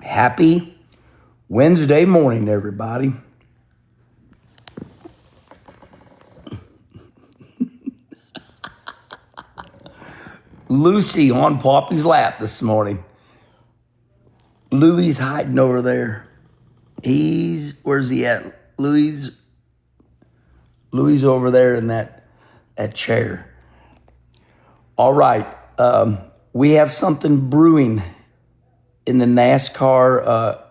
Happy Wednesday morning, everybody. Lucy on Poppy's lap this morning. Louie's hiding over there. Where's he at? Louie's over there in that chair. All right, we have something brewing in the NASCAR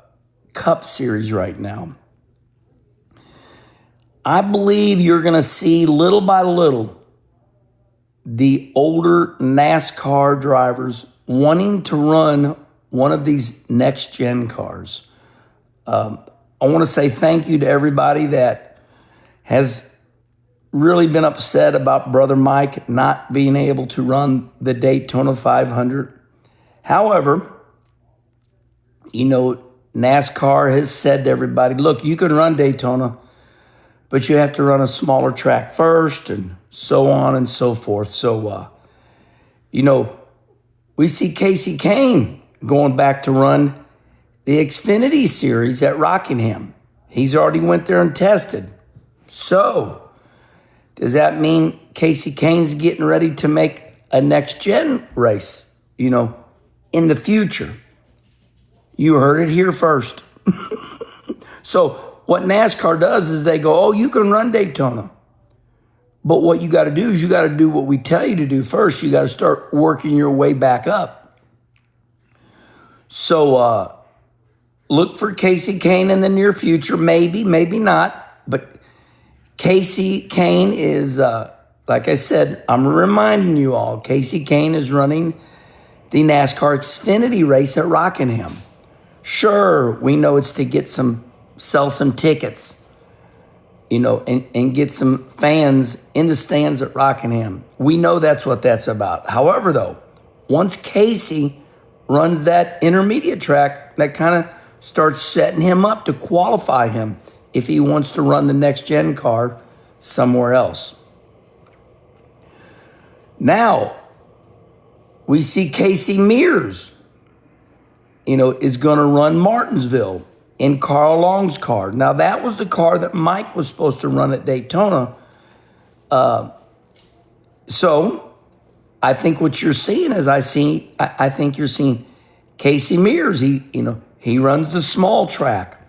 Cup Series right now. I believe you're going to see little by little the older NASCAR drivers wanting to run one of these next-gen cars. I want to say thank you to everybody that has really been upset about Brother Mike not being able to run the Daytona 500. However, NASCAR has said to everybody, look, you can run Daytona, but you have to run a smaller track first, and so on and so forth. So, we see Kasey Kahne going back to run the Xfinity Series at Rockingham. He's already went there and tested. So, does that mean Kasey Kahne's getting ready to make a next-gen race, in the future? You heard it here first. So, what NASCAR does is they go, oh, you can run Daytona. But what you got to do is you got to do what we tell you to do first. You got to start working your way back up. So look for Kasey Kahne in the near future. Maybe, maybe not. But Kasey Kahne is, like I said, I'm reminding you all, Kasey Kahne is running the NASCAR Xfinity race at Rockingham. Sure, we know it's to sell some tickets, and get some fans in the stands at Rockingham. We know that's what that's about. However, though, once Kasey runs that intermediate track, that kind of starts setting him up to qualify him if he wants to run the next-gen car somewhere else. Now, we see Casey Mears, is going to run Martinsville in Carl Long's car. Now, that was the car that Mike was supposed to run at Daytona. So I think what you're seeing is I think you're seeing Casey Mears. He runs the small track.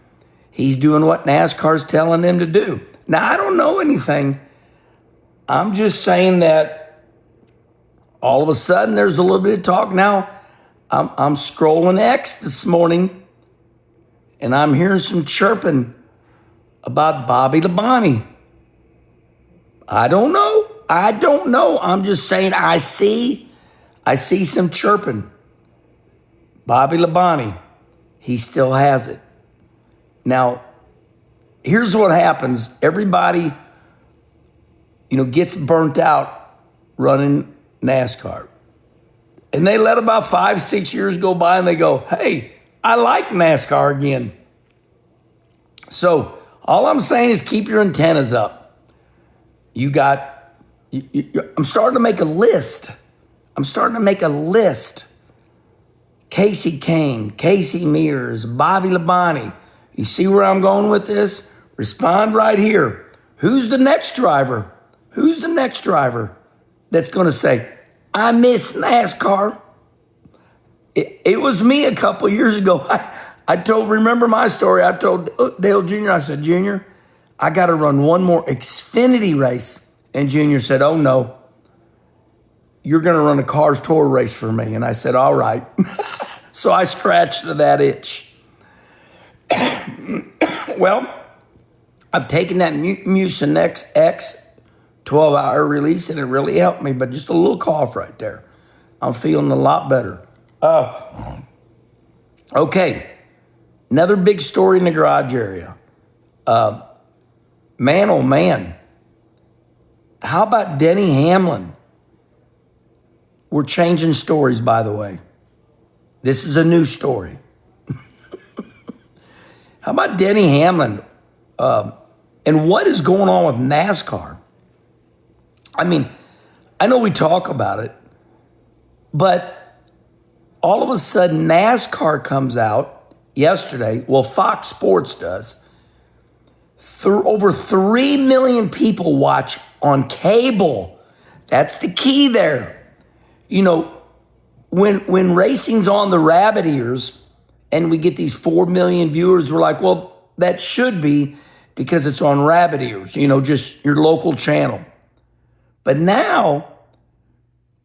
He's doing what NASCAR's telling him to do. Now, I don't know anything. I'm just saying that all of a sudden there's a little bit of talk now. I'm scrolling X this morning, and I'm hearing some chirping about Bobby Labonte. I don't know. I'm just saying I see some chirping. Bobby Labonte, he still has it. Now, here's what happens. Everybody, gets burnt out running NASCAR. And they let about 5-6 years go by and they go, hey, I like NASCAR again. So all I'm saying is keep your antennas up. I'm starting to make a list. Kasey Kahne, Casey Mears, Bobby Labonte. You see where I'm going with this? Respond right here. Who's the next driver? That's going to say, I miss NASCAR? It was me a couple years ago. Remember my story? I told Dale Jr., I said, Junior, I got to run one more Xfinity race. And Junior said, oh no, you're going to run a Cars Tour race for me. And I said, all right. So I scratched that itch. Well, I've taken that Mucinex X 12-hour release, and it really helped me, but just a little cough right there. I'm feeling a lot better. Okay, another big story in the garage area. Man, oh man, how about Denny Hamlin? We're changing stories, by the way. This is a new story. How about Denny Hamlin? And what is going on with NASCAR? I mean, I know we talk about it, but all of a sudden NASCAR comes out yesterday. Well, Fox Sports does. Over 3 million people watch on cable. That's the key there. You know, when racing's on the rabbit ears and we get these 4 million viewers, we're like, well, that should be because it's on rabbit ears, you know, just your local channel. But now,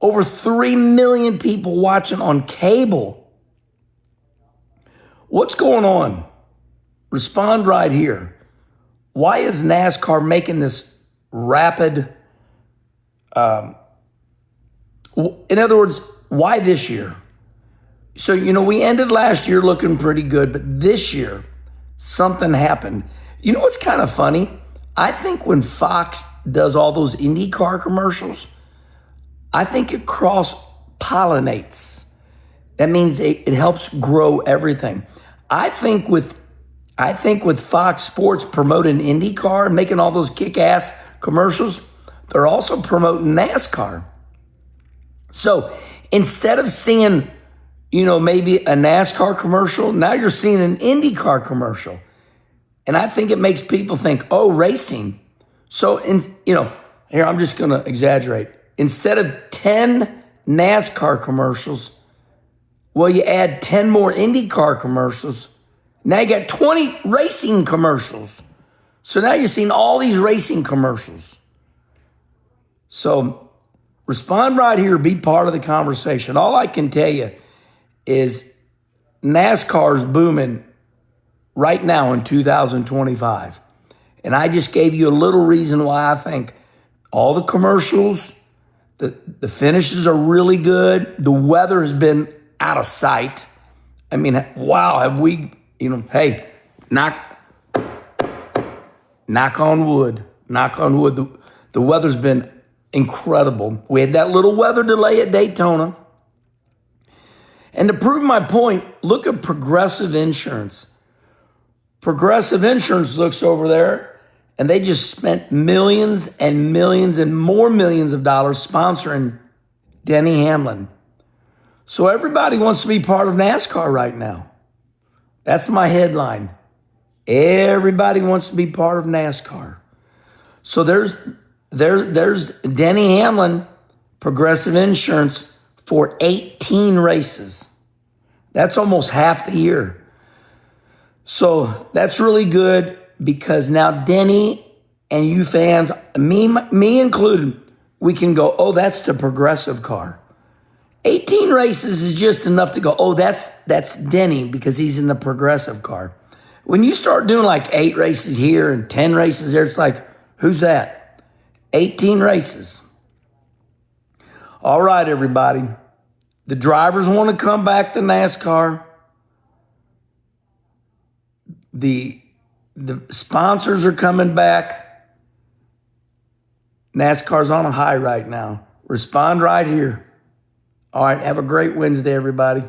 over 3 million people watching on cable. What's going on? Respond right here. Why is NASCAR making this rapid, in other words, why this year? So, you know, we ended last year looking pretty good, but this year, something happened. You know what's kind of funny? I think when Fox does all those IndyCar commercials, I think it cross-pollinates. That means it helps grow everything. I think with Fox Sports promoting IndyCar and making all those kick-ass commercials, they're also promoting NASCAR. So instead of seeing, you know, maybe a NASCAR commercial, now you're seeing an IndyCar commercial. And I think it makes people think, oh, racing. So, you know, here, I'm just going to exaggerate. Instead of 10 NASCAR commercials, well, you add 10 more IndyCar commercials. Now you got 20 racing commercials. So now you're seeing all these racing commercials. So respond right here, be part of the conversation. All I can tell you is NASCAR's booming right now in 2025. And I just gave you a little reason why I think all the commercials, the finishes are really good. The weather has been out of sight. I mean, wow, have we, you know, hey, knock on wood. Knock on wood. The weather's been incredible. We had that little weather delay at Daytona. And to prove my point, look at Progressive Insurance. Progressive Insurance looks over there, and they just spent millions and millions and more millions of dollars sponsoring Denny Hamlin. So everybody wants to be part of NASCAR right now. That's my headline. Everybody wants to be part of NASCAR. So there's Denny Hamlin, Progressive Insurance, for 18 races. That's almost half the year. So that's really good because now Denny and you fans, me included, we can go, oh, that's the Progressive car. 18 races is just enough to go, oh, that's Denny because he's in the Progressive car. When you start doing like 8 races here and 10 races there, it's like, who's that? 18 races. All right, everybody. The drivers want to come back to NASCAR. The sponsors are coming back. NASCAR's on a high right now. Respond right here. All right, have a great Wednesday, everybody.